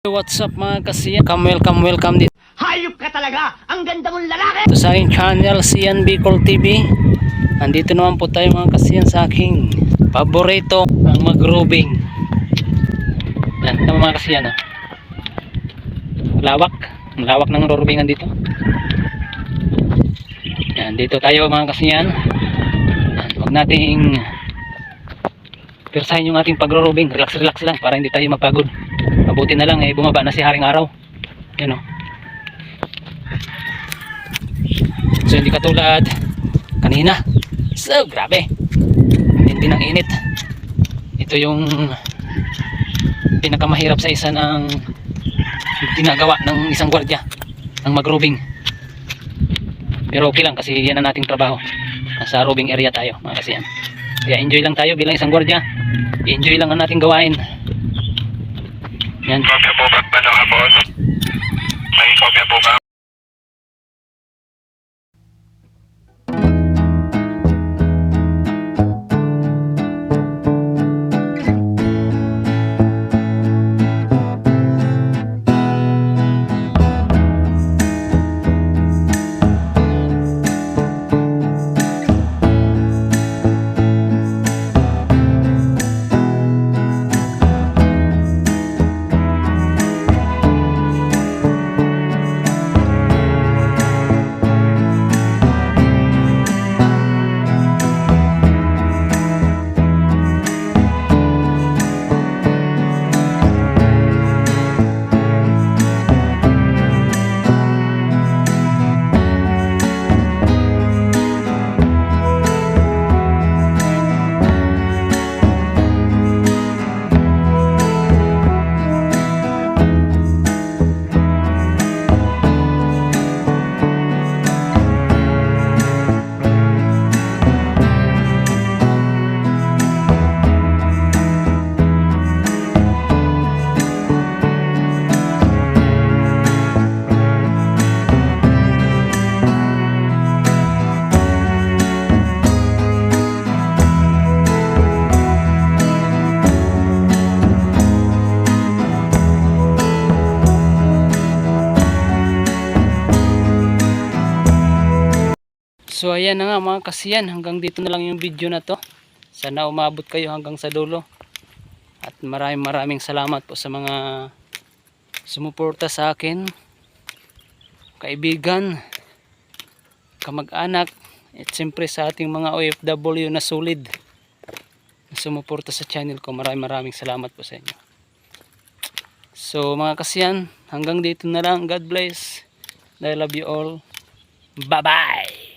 What's up mga kasiyan? Welcome dito. Hayop ka talaga! Ang ganda mong lalaki! Ito sa aking channel, Sian Bicol TV. Andito naman po tayo mga kasiyan sa aking paborito, ang mag-roving. Yan, ito mga kasiyan. Malawak ng roving dito. Yan, dito tayo mga kasiyan. Yan, huwag nating persahin yung ating pagro-roving. Relax lang para hindi tayo mapagod. Mabuti na lang bumaba na si Haring Araw. Yan o. So hindi katulad kanina. So grabe, hindi ng init. Ito yung pinakamahirap sa isa ng ginagawa ng isang gwardiya, ng mag-roving. Pero okay lang kasi yan ang nating trabaho. Nasa roving area tayo mga kasiyan. Kaya enjoy lang tayo bilang isang gwardiya. Enjoy lang ang nating gawain. Yan. Kopya po ba mga boss? May kopya po ba? So ayan na nga mga kasiyan, hanggang dito na lang yung video na to. Sana umabot kayo hanggang sa dulo. At maraming salamat po sa mga sumuporta sa akin, kaibigan, kamag-anak, at siyempre sa ating mga OFW na solid na sumuporta sa channel ko. Maraming salamat po sa inyo. So mga kasiyan, hanggang dito na lang. God bless. I love you all. Bye bye.